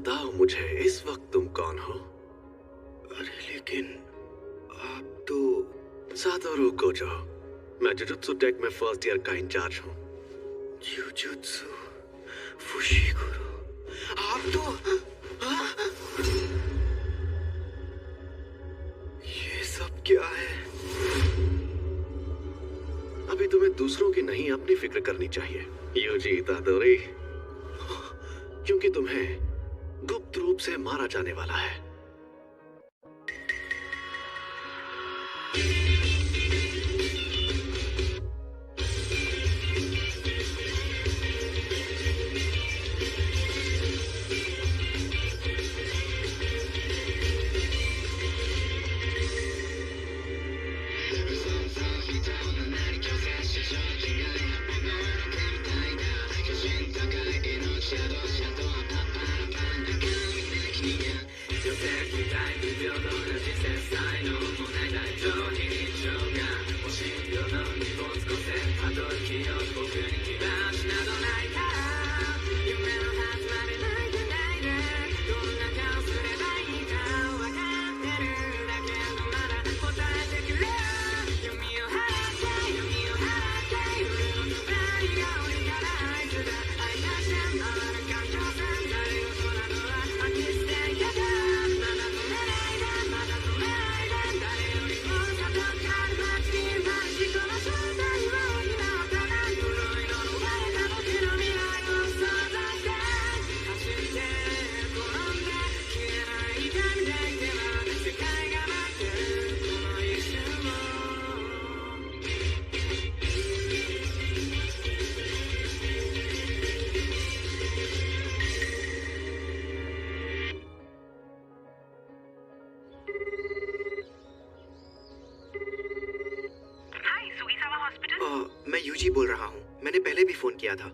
बताओ मुझे इस वक्त तुम कौन हो? अरे लेकिन आप तो सातोरू कोजो, मैं जुजुत्सु टेक में फर्स्ट ईयर का इंचार्ज हूँ। जुजुत्सु फुशिकुरो, आप तो ये सब क्या है? अभी तुम्हें दूसरों की नहीं अपनी फिक्र करनी चाहिए यूजी इतादोरी, क्योंकि तुम्हें गुप्त रूप से मारा जाने वाला है। मैं यूजी बोल रहा हूँ। मैंने पहले भी फोन किया था।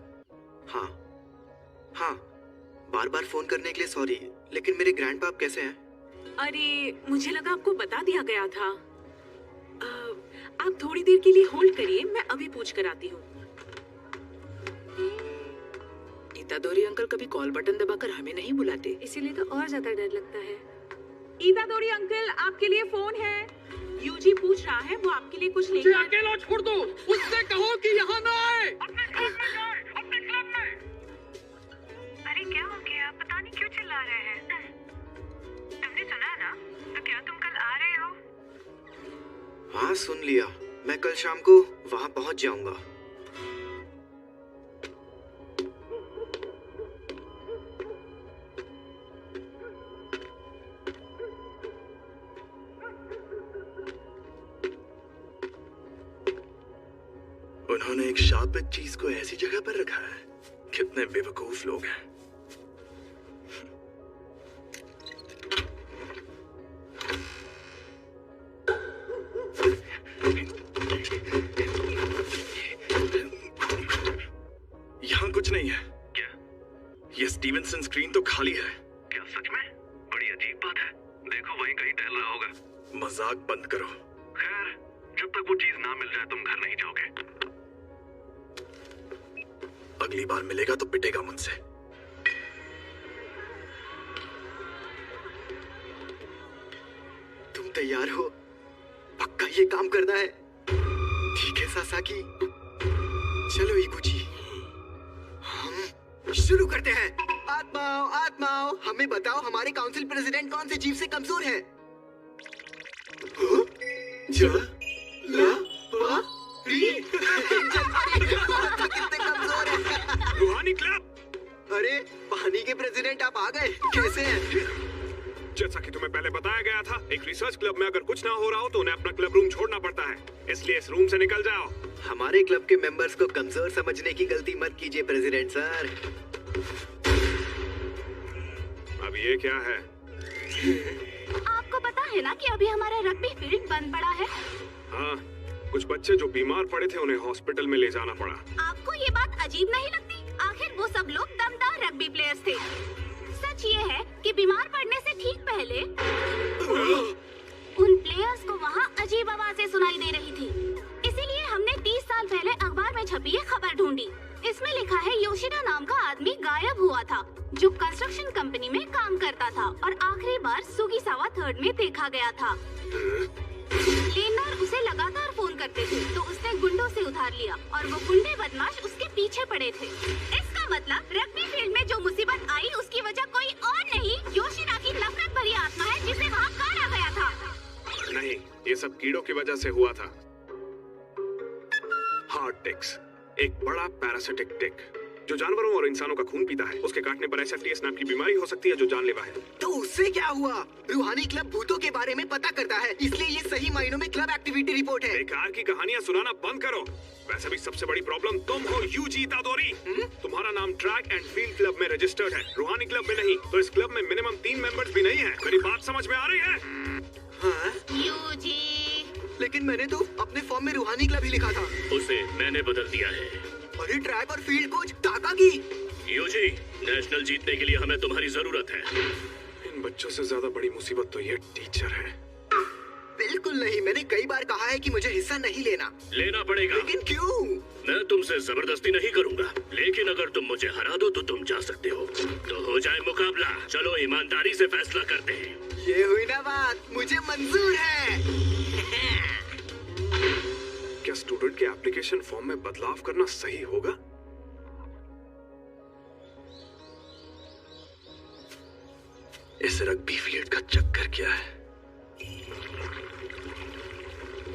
हाँ, बार बार फोन करने के लिए सॉरी, लेकिन मेरे ग्रैंडपाप कैसे हैं? अरे मुझे लगा आपको बता दिया गया था। आप थोड़ी देर के लिए होल्ड करिए, मैं अभी पूछ कर आती हूँ। इतादोरी अंकल कभी कॉल बटन दबाकर हमें नहीं बुलाते, इसीलिए तो और ज्यादा डर लगता है। इतादोरी अंकल, आपके लिए फोन है। यूजी पूछ रहा है, वो आपके लिए कुछ लेकर। अकेला छोड़ दो, उससे कहो कि यहाँ ना आए। अपने क्लब में जाए, अपने क्लब में। अरे क्या हो गया? पता नहीं क्यों चिल्ला रहे हैं। तुमने सुना ना? तो क्या तुम कल आ रहे हो? हाँ सुन लिया। मैं कल शाम को वहाँ पहुँच जाऊंगा। उन्होंने एक शापित चीज को ऐसी जगह पर रखा है। कितने बेवकूफ लोग हैं। यहाँ कुछ नहीं है। क्या? ये स्टीवेंसन स्क्रीन तो खाली है। क्या सच में? बड़ी अजीब बात है। देखो वहीं कहीं टहल रहा होगा। मजाक बंद करो। खैर, जब तक वो चीज ना मिल जाए तुम घर नहीं जाओगे। अगली बार मिलेगा तो पिटेगा मुझसे। तुम तैयार हो? पक्का ये काम करना है? ठीक है सासाकी, चलो इकुची, हम शुरू करते हैं। आत्माओं, हमें बताओ हमारे काउंसिल प्रेसिडेंट कौन से जीव से कमजोर है? कितने कमजोर है। रूहानी क्लब। अरे पानी के प्रेसिडेंट आप आ गए, कैसे हैं? जैसा कि तुम्हें पहले बताया गया था, एक रिसर्च क्लब में अगर कुछ ना हो रहा हो तो उन्हें अपना क्लब रूम छोड़ना पड़ता है, इसलिए इस रूम से निकल जाओ। हमारे क्लब के मेंबर्स को कमजोर समझने की गलती मत कीजिए प्रेसिडेंट सर। अब ये क्या है? आपको पता है ना कि अभी हमारा रग्बी फील्ड बंद पड़ा है। हाँ, कुछ बच्चे जो बीमार पड़े थे उन्हें हॉस्पिटल में ले जाना पड़ा। आपको ये बात अजीब नहीं लगती? आखिर वो सब लोग दमदार रग्बी प्लेयर्स थे। सच ये है कि बीमार पड़ने से ठीक पहले उन प्लेयर्स को वहाँ अजीब आवाजें सुनाई दे रही थी। इसीलिए हमने 30 साल पहले अखबार में छपी ये खबर ढूंढी। इसमें लिखा है योशिदा नाम का आदमी गायब हुआ था। जो कंस्ट्रक्शन कंपनी में काम करता था और आखिरी बार सुगिसावा 3rd में देखा गया था। लेनर उसे लगातार फोन करते थे तो उसने गुंडों से उधार लिया और वो गुंडे बदमाश उसके पीछे पड़े थे। इसका मतलब रग्बी फील्ड में जो मुसीबत आई उसकी वजह कोई और नहीं, योशिरा की नफरत भरी आत्मा है जिसे वहाँ काटा गया था। नहीं, ये सब कीड़ों की वजह से हुआ था। हार्ट टिक्स, एक बड़ा पैरासिटिक टिक जो जानवरों और इंसानों का खून पीता है। उसके काटने पर SFTS नाम की बीमारी हो सकती है जो जानलेवा है। तो उससे क्या हुआ? रूहानी क्लब भूतों के बारे में पता करता है, इसलिए ये सही मायनों में क्लब एक्टिविटी रिपोर्ट है। बेकार की कहानियां सुनाना बंद करो। वैसे भी सबसे बड़ी प्रॉब्लम तुम हो यूजी इतादोरी। तुम्हारा नाम ट्रैक एंड फील्ड क्लब में रजिस्टर्ड है, रूहानी क्लब में नहीं। तो इस क्लब में मिनिमम 3 मेंबर्स भी नहीं है। मेरी बात समझ में आ रही है? हाँ? यूजी, लेकिन मैंने तो अपने फॉर्म में रूहानी क्लब ही लिखा था। उसे मैंने बदल दिया है। अरे ट्रैक और फील्ड कोच टाका की। यूजी, नेशनल जीतने के लिए हमें तुम्हारी जरूरत है। इन बच्चों से ज्यादा बड़ी मुसीबत तो ये टीचर है। बिल्कुल नहीं, मैंने कई बार कहा है कि मुझे हिस्सा नहीं लेना। लेना पड़ेगा। लेकिन क्यों? मैं तुमसे जबरदस्ती नहीं करूंगा, लेकिन अगर तुम मुझे हरा दो तो तुम जा सकते हो। तो हो जाए मुकाबला। चलो ईमानदारी से फैसला करते हैं। ये हुई ना बात, मुझे मंजूर है। क्या स्टूडेंट के एप्लीकेशन फॉर्म में बदलाव करना सही होगा? इस रग्बी फील्ड का चक्कर क्या है?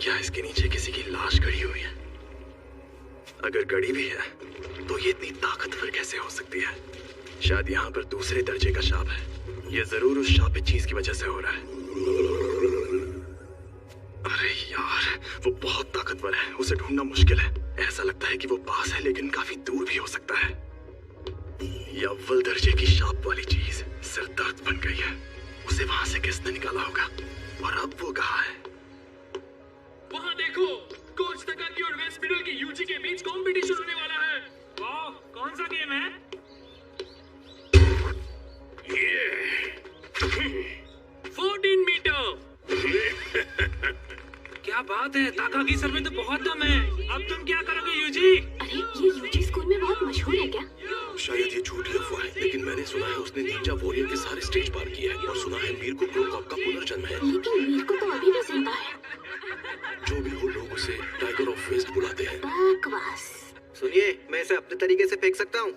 क्या इसके नीचे किसी की लाश गड़ी हुई है? अगर गड़ी भी है तो ये इतनी ताकतवर कैसे हो सकती है? शायद यहाँ पर दूसरे दर्जे का शाप है। ये जरूर उस शापित चीज की वजह से हो रहा है। अरे यार, वो बहुत ताकतवर है, उसे ढूंढना मुश्किल है। ऐसा लगता है कि वो पास है लेकिन काफी दूर भी हो सकता है। ये अव्वल दर्जे की शाप वाली चीज सिर दर्द बन गई है। उसे वहां से किसने निकाला होगा? और अब वो कहाँ है? वहाँ देखो, कोच तकाकी और वेस्ट मिडल की यूजी के बीच कंपटीशन होने वाला है। वाह, कौन सा गेम है? 14 मीटर। क्या बात है, ताकाकी सर में तो बहुत दम है। अब तुम क्या करोगे यूजी? अरे ये यूजी स्कूल में बहुत मशहूर है क्या? शायद ये झूठी अफवाह है, लेकिन मैंने सुना है उसने निंजा वॉरियर के सारे स्टेज पार किए हैं और सुना है मीर को क्रोकॉप का पुनर्जन्म है। लेकिन मीर को तो अभी भी जिंदा है। जो भी हो, लोग उसे टाइगर ऑफ वेस्ट बुलाते हैं। बकवास। सुनिए, मैं इसे अपने तरीके से फेंक सकता हूँ।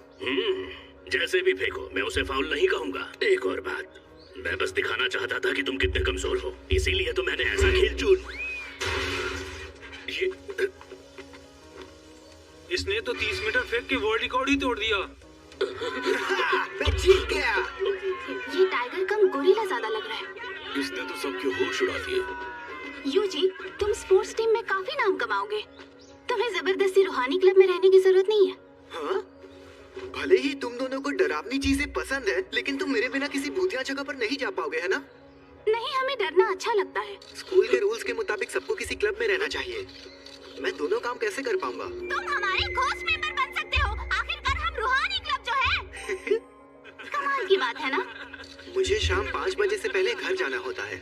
जैसे भी फेंको, मैं उसे फाउल नहीं कहूंगा। एक और बात, मैं बस दिखाना चाहता था कि तुम कितने कमजोर हो, इसीलिए तो मैंने ऐसा खेल चुन। इसने तो 30 मीटर फेंक के वर्ल्ड रिकॉर्ड ही तोड़ दिया। मैं जीत गया। ये टाइगर कम गोरिल्ला ज्यादा लग रहा है। इसने तो सबके होश उड़ा दिए। यूजी, तुम स्पोर्ट्स टीम में काफी नाम कमाओगे। तुम्हें जबरदस्ती रूहानी क्लब में रहने की जरूरत नहीं है। हाँ? भले ही तुम दोनों को डरावनी चीजें पसंद है, लेकिन तुम मेरे बिना किसी भूतिया जगह पर नहीं जा पाओगे, है ना? नहीं, हमें डरना अच्छा लगता है। स्कूल के रूल्स के मुताबिक सबको किसी क्लब में रहना चाहिए। मैं दोनों काम कैसे कर पाऊंगा? तुम हमारे घोस्ट मेंबर बन सकते हो। आखिरकार हम रूहानी क्लब जो है। कमाल की बात है ना? मुझे शाम 5 बजे से पहले घर जाना होता है।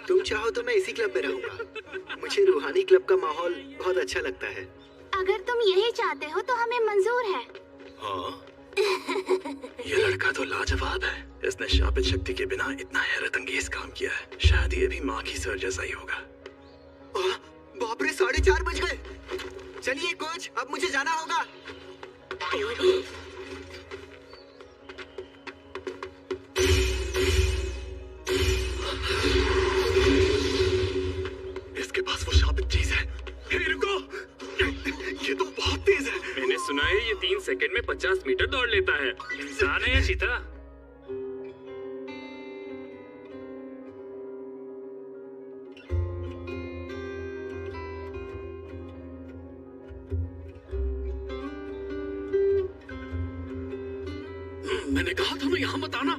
तुम चाहो तो मैं इसी क्लब में रहूंगा। मुझे रूहानी क्लब का माहौल बहुत अच्छा लगता है। अगर तुम यही चाहते हो तो हमें मंजूर है। हाँ? ये लड़का तो लाजवाब है। इसने शापित शक्ति के बिना इतना हैरत अंगेज काम किया है। शायद ये भी माँ की सर जैसा ही होगा। बाप रे, 4:30 बज गए। चलिए कोच, अब मुझे जाना होगा। इसके पास वो शापित चीज है। हे रुको, ये तो बहुत तेज है। मैंने सुना है ये 3 सेकंड में 50 मीटर दौड़ लेता है। इंसान है या चीता? मैंने कहा था ना यहाँ मत आना,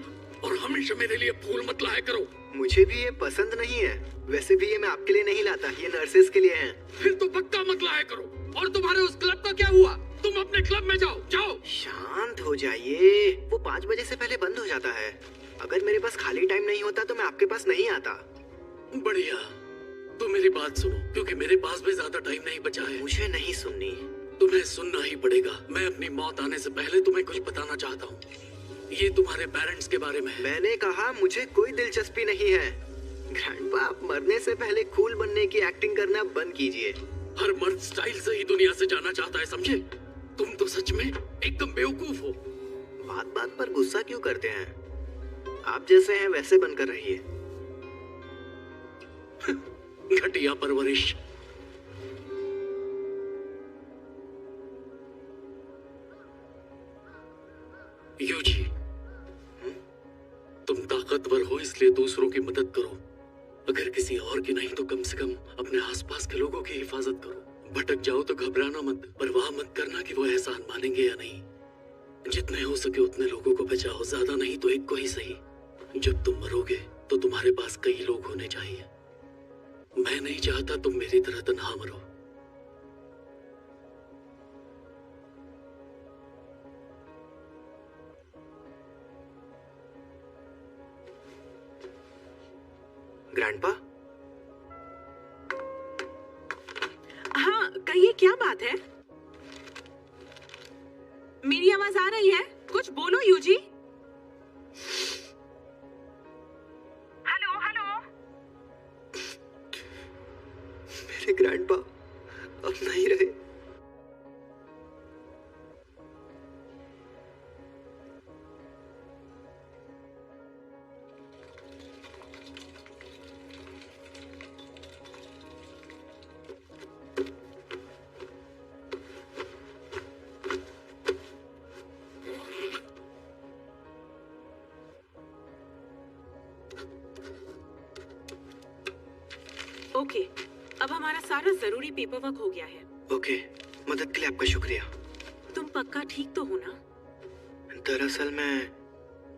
और हमेशा मेरे लिए फूल मत लाया करो। मुझे भी ये पसंद नहीं है। वैसे भी ये मैं आपके लिए नहीं लाता, ये नर्सेस के लिए हैं। फिर तो पक्का मत लाया करो। और तुम्हारे उस क्लब का क्या हुआ? तुम अपने क्लब में जाओ, जाओ। शांत हो जाइए, वो 5 बजे से पहले बंद हो जाता है। अगर मेरे पास खाली टाइम नहीं होता तो मैं आपके पास नहीं आता। बढ़िया, तो मेरी बात सुनो, क्योंकि मेरे पास भी ज्यादा टाइम नहीं बचा है। मुझे नहीं सुननी। तुम्हें सुनना ही पड़ेगा। मैं अपनी मौत आने से पहले तुम्हें कुछ बताना चाहता हूँ। ये तुम्हारे पेरेंट्स के बारे में है। मैंने कहा मुझे कोई दिलचस्पी नहीं है। ग्रैंडपा, आप मरने से पहले कूल बनने की एक्टिंग करना बंद कीजिए। हर मर्द स्टाइल से ही दुनिया से जाना चाहता है, समझे? तुम तो सच में एकदम बेवकूफ हो। बात बात पर गुस्सा क्यों करते हैं? आप जैसे हैं वैसे बनकर रहिए। घटिया परवरिश। यूजी, तुम ताकतवर हो इसलिए दूसरों की मदद करो। अगर किसी और की नहीं तो कम से कम अपने आसपास के लोगों की हिफाजत करो। भटक जाओ तो घबराना मत, परवाह मत करना कि वो एहसान मानेंगे या नहीं। जितने हो सके उतने लोगों को बचाओ, ज्यादा नहीं तो एक को ही सही। जब तुम मरोगे तो तुम्हारे पास कई लोग होने चाहिए। मैं नहीं चाहता तुम मेरी तरह तन्हा मरो। ग्रैंडपा? हाँ, कहिए, क्या बात है? मेरी आवाज आ रही है? कुछ बोलो यूजी। Hello hello. मेरे ग्रैंडपा अब नहीं रहे। ओके, अब हमारा सारा जरूरी पेपर वर्क हो गया है। ओके, मदद के लिए आपका शुक्रिया। तुम पक्का ठीक तो हो ना? दरअसल मैं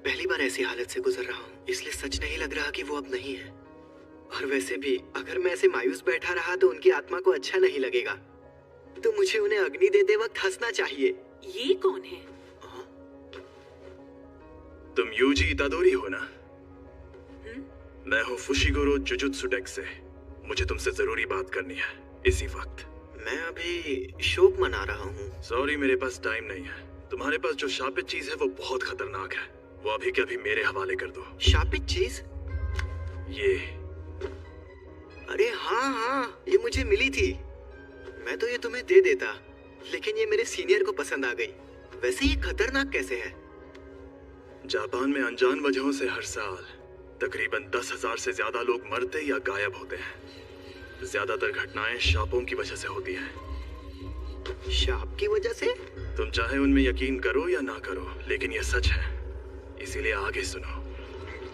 पहली बार ऐसी हालत से गुजर रहा हूँ, इसलिए सच नहीं लग रहा कि वो अब नहीं है। और वैसे भी अगर मैं ऐसे मायूस बैठा रहा तो उनकी आत्मा को अच्छा नहीं लगेगा। तो मुझे उन्हें अग्नि देते वक्त हंसना चाहिए। ये कौन है? तुम यूजी इतादोरी हो ना? मैं हूँ फुशिगोरो जुजुत्सु डेक से। मुझे तुमसे जरूरी बात करनी है इसी वक्त। मैं अभी शोक मना रहा हूँ। सॉरी, मेरे पास टाइम नहीं है। तुम्हारे पास जो शापित चीज है वो बहुत खतरनाक है। वो अभी के अभी मेरे हवाले कर दो। शापित चीज? ये। अरे हाँ हाँ, ये मुझे मिली थी। मैं तो ये तुम्हें दे देता, लेकिन ये मेरे सीनियर को पसंद आ गई। वैसे ये खतरनाक कैसे है? जापान में अनजान वजहों से हर साल तकरीबन 10,000 से ज्यादा लोग मरते या गायब होते हैं। ज्यादातर घटनाएं शापों की वजह से होती हैं। शाप की वजह से? तुम चाहे उनमें यकीन करो या ना करो, लेकिन यह सच है। इसीलिए आगे सुनो।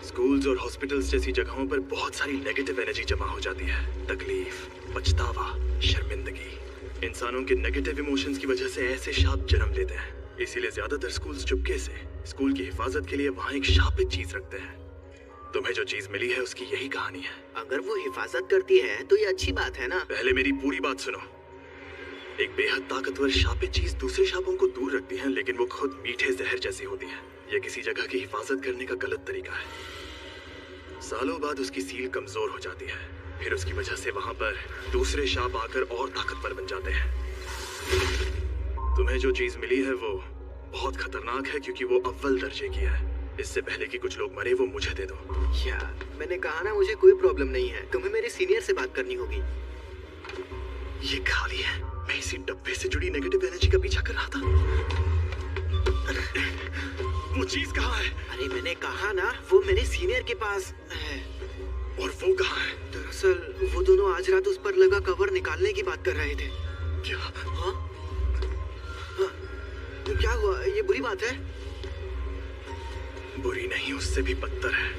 स्कूल्स और हॉस्पिटल्स जैसी जगहों पर बहुत सारी नेगेटिव एनर्जी जमा हो जाती है। तकलीफ, पछतावा, शर्मिंदगी। इंसानों के नेगेटिव इमोशंस की वजह से ऐसे शाप जन्म लेते हैं। इसीलिए ज्यादातर स्कूल्स चुपके से स्कूल की हिफाजत के लिए वहाँ एक शापित चीज रखते हैं। तुम्हें जो चीज मिली है उसकी यही कहानी है। अगर वो हिफाजत करती है तो ये अच्छी बात है ना? पहले मेरी पूरी बात सुनो। एक बेहद ताकतवर शापित चीज दूसरे शापों को दूर रखती है, लेकिन वो खुद मीठे जहर जैसी होती है। यह किसी जगह की हिफाजत करने का गलत तरीका है। सालों बाद उसकी सील कमजोर हो जाती है, फिर उसकी वजह से वहां पर दूसरे शाप आकर और ताकतवर बन जाते हैं। तुम्हें जो चीज मिली है वो बहुत खतरनाक है, क्योंकि वो अव्वल दर्जे की है। इससे पहले कि कुछ लोग मरे, वो मुझे दे दो। यार, मैंने कहा ना मुझे कोई प्रॉब्लम नहीं है। तुम्हें मेरे सीनियर से बात करनी होगी। ये खाली है। मैं इसी डब्बे से जुड़ी नेगेटिव एनर्जी का पीछा कर रहा था। वो चीज कहाँ है? अरे मैंने कहा ना, वो मेरे सीनियर के पास है। और वो कहाँ है? दरअसल वो दोनों आज रात उस पर लगा कवर निकालने की बात कर रहे थे। क्या? हाँ? क्या हुआ? ये बुरी बात है? बुरी नहीं, उससे भी बदतर है।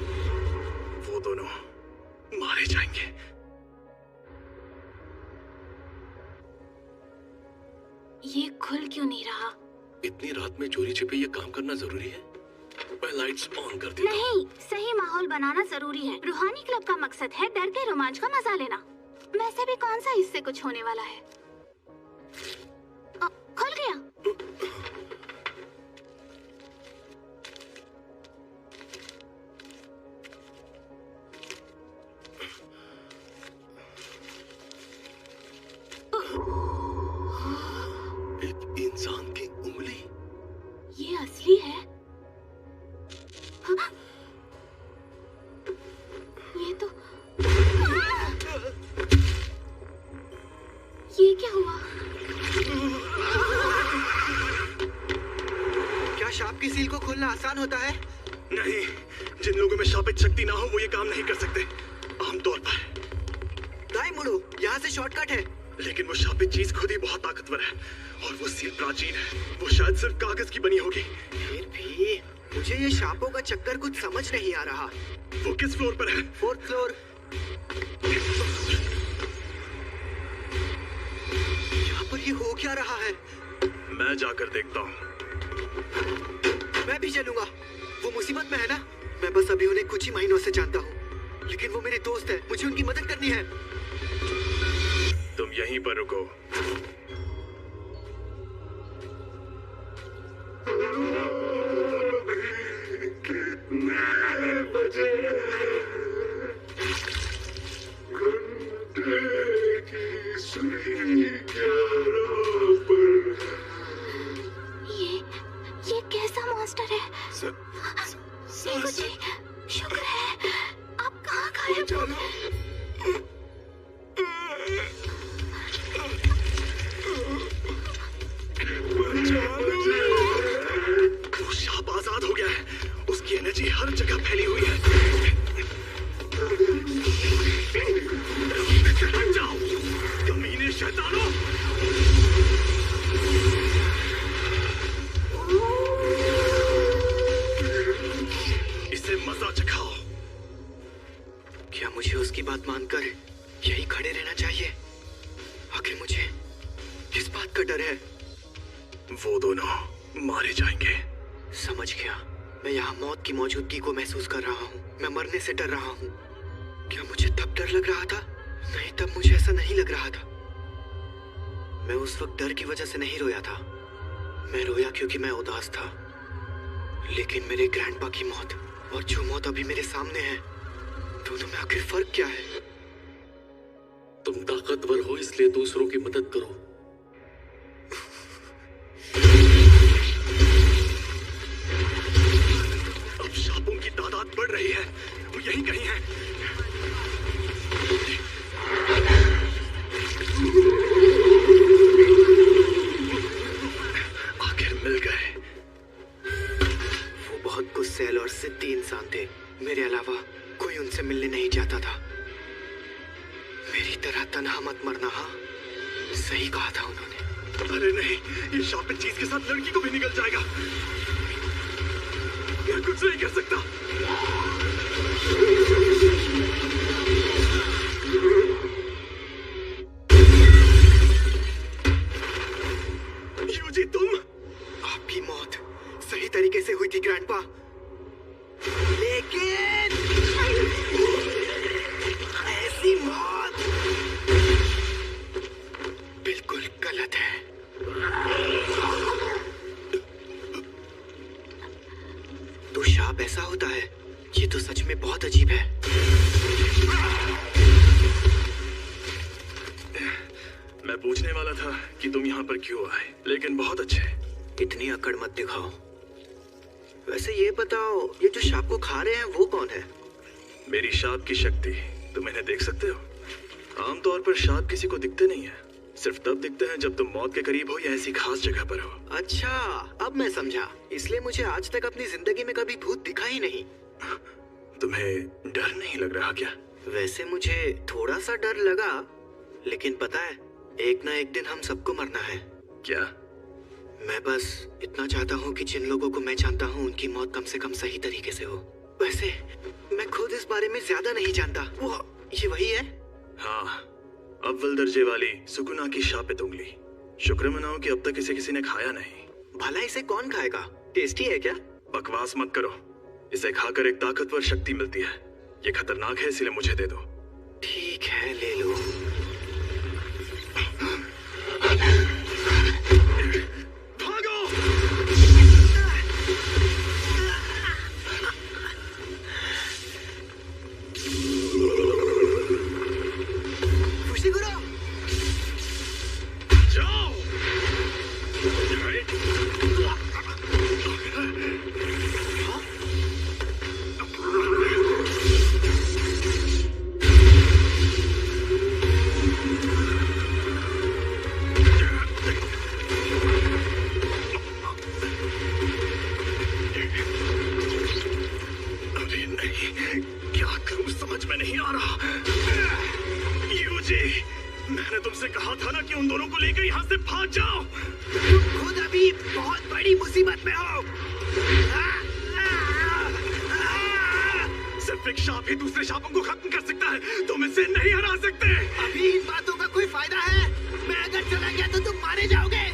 वो दोनों मारे जाएंगे। ये खुल क्यों नहीं रहा? इतनी रात में चोरी छिपे ये काम करना जरूरी है? मैं लाइट्स ऑन कर देता हूं। नहीं, सही माहौल बनाना जरूरी है। रूहानी क्लब का मकसद है डर के रोमांच का मजा लेना। वैसे भी कौन सा इससे कुछ होने वाला है? खुल गया। एक इंसान की उंगली। ये असली है। क्या हुआ? क्या शाप की सील को खोलना आसान होता है? नहीं, जिन लोगों में शापित शक्ति ना हो वो ये काम नहीं कर सकते आमतौर पर। दाएं मुड़ो, यहाँ से शॉर्टकट है। लेकिन वो शापित चीज खुद ही बहुत ताकतवर है और वो सील प्राचीन है। वो शायद सिर्फ कागज की बनी होगी। फिर भी मुझे ये शापों का चक्कर कुछ समझ नहीं आ रहा। वो किस फ्लोर पर है? 4th floor. यहाँ पर ये हो क्या रहा है? मैं जाकर देखता हूँ। मैं भी चलूंगा। वो मुसीबत में है ना? मैं बस अभी उन्हें कुछ ही महीनों से जानता हूँ, लेकिन वो मेरे दोस्त है, मुझे उनकी मदद करनी है। तुम यहीं पर रुको। ये कैसा मॉन्स्टर है? सेगो जी, शुक्र है आप कहाँ गायब हो गए? वो शाप आजाद हो गया है। उसकी एनर्जी हर जगह फैली हुई है। हट जाओ, कमीने शैतानों! इसे मजा चखाओ। क्या मुझे उसकी बात मानकर यही खड़े रहना चाहिए? आखिर मुझे किस बात का डर है? वो दोनों मारे जाएंगे। समझ गया। मैं यहाँ मौत की मौजूदगी को महसूस कर रहा हूँ। मैं मरने से डर रहा हूँ। क्या मुझे तब डर लग रहा था? नहीं, तब मुझे ऐसा नहीं लग रहा था। मैं उस वक्त डर की वजह से नहीं रोया था। मैं रोया क्योंकि मैं उदास था। लेकिन मेरे ग्रैंडपा की मौत और जो मौत अभी मेरे सामने है, दोनों में आखिर फर्क क्या है? तुम ताकतवर हो इसलिए दूसरों की मदद करो। अब शापों की तादाद बढ़ रही है। वो यहीं कहीं है। आखिर मिल गए। वो बहुत गुस्सैल और जिद्दी इंसान थे। मेरे अलावा कोई उनसे मिलने नहीं चाहता था। मेरी तरह तन्हा मत मरना। हाँ, सही कहा था उन्होंने। अरे नहीं, ये शापित चीज के साथ लड़की को भी निकल जाएगा। मैं कुछ नहीं कर सकता। यूजी, तुम? आपकी मौत सही तरीके से हुई थी ग्रैंडपा, लेकिन ऐसी मौत बिल्कुल गलत है। तो शाप ऐसा होता है? ये तो सच में बहुत अजीब है। मैं पूछने वाला था कि तुम यहाँ पर क्यों आए, लेकिन बहुत अच्छे। इतनी अकड़ मत दिखाओ। वैसे ये बताओ, ये जो शाप को खा रहे हैं वो कौन है? मेरी शाप की शक्ति तुम इन्हें देख सकते हो। आमतौर पर शाप किसी को दिखते नहीं है। सिर्फ तब दिखते हैं जब तुम मौत के करीब हो या ऐसी खास जगह पर हो। अच्छा, अब मैं समझा। इसलिए मुझे आज तक अपनी जिंदगी में कभी भूत दिखा ही नहीं। तुम्हें डर नहीं लग रहा क्या? वैसे मुझे थोड़ा सा डर लगा, लेकिन पता है, एक ना एक दिन हम सबको मरना है। क्या? मैं बस इतना चाहता हूँ कि जिन लोगों को मैं जानता हूँ उनकी मौत कम से कम सही तरीके से हो। वैसे मैं खुद इस बारे में ज्यादा नहीं जानता। वो ये वही है? हाँ, अव्वल दर्जे वाली सुकुना की शापित उंगली। शुक्र मनाओ कि अब तक इसे किसी ने खाया नहीं। भला इसे कौन खाएगा? टेस्टी है क्या? बकवास मत करो। इसे खाकर एक ताकतवर शक्ति मिलती है। ये खतरनाक है, इसलिए मुझे दे दो। ठीक है, ले लो। भागो! फुशिगुरो! जाओ! समझ में नहीं आ रहा। यूजी, मैंने तुमसे कहा था ना कि उन दोनों को लेकर यहाँ से भाग जाओ। तुम खुद अभी बहुत बड़ी मुसीबत में हो। सिर्फ एक शाप ही दूसरे शापों को खत्म कर सकता है, तुम इसे नहीं हरा सकते। अभी इन बातों का कोई फायदा है? मैं अगर चला गया तो तुम मारे जाओगे।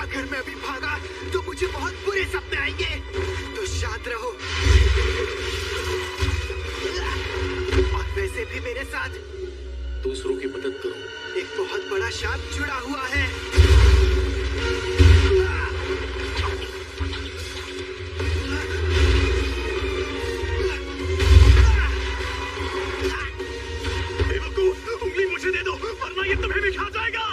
अगर मैं अभी भागा तो मुझे बहुत बुरे सपने आएंगे, तो शांत रहो। और वैसे भी मेरे साथ दूसरों की मदद करो। एक बहुत बड़ा शाप जुड़ा हुआ है। उंगली मुझे दे दो, वरना ये तुम्हें भी खा जाएगा।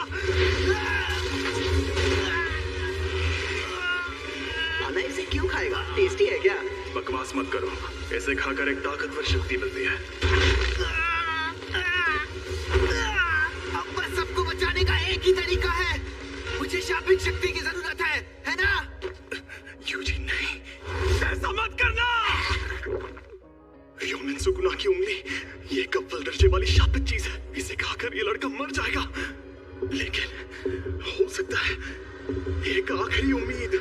भला इसे क्यों खाएगा? टेस्टी है क्या? बकवास मत करो, इसे खाकर एक ताकतवर शक्ति मिलती है। अब बस सबको बचाने का एक ही तरीका है। मुझे शापित शक्ति की जरूरत है ना? यूजी नहीं, ऐसा मत करना। योमिन सुकुना की उंगली, ये एक अव्वल दर्जे वाली शापित चीज है। इसे खाकर ये लड़का मर जाएगा, लेकिन हो सकता है एक आखिरी उम्मीद।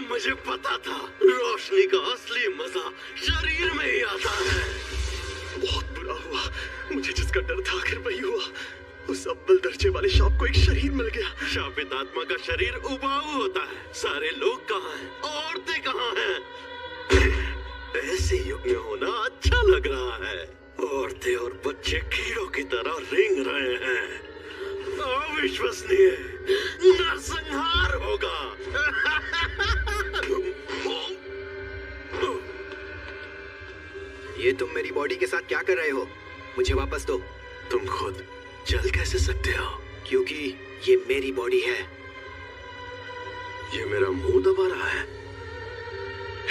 मुझे पता था, रोशनी का असली मजा शरीर में ही आता है। बहुत बुरा हुआ, मुझे जिसका डर था आखिर वही हुआ। उस अव्वल दर्जे वाले शाप को एक शरीर मिल गया। शापित आत्मा का शरीर उबाऊ होता है। सारे लोग कहाँ हैं? औरतें कहाँ हैं? ऐसे युग में होना अच्छा लग रहा है। औरतें और बच्चे कीड़ों की तरह रेंग रहे हैं। अविश्वसनीय, नरसंहार होगा। ये तुम मेरी बॉडी के साथ क्या कर रहे हो? मुझे वापस दो। तुम खुद चल कैसे सकते हो? क्योंकि ये मेरी बॉडी है। ये मेरा मुंह दबा रहा है।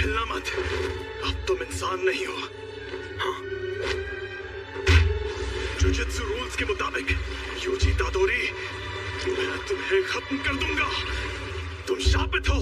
हिलना मत, अब तुम इंसान नहीं हो। हाँ? जुजुत्सु रूल्स के मुताबिक यूजी तादोरी, मैं तुम्हें खत्म कर दूंगा। तुम शापित हो।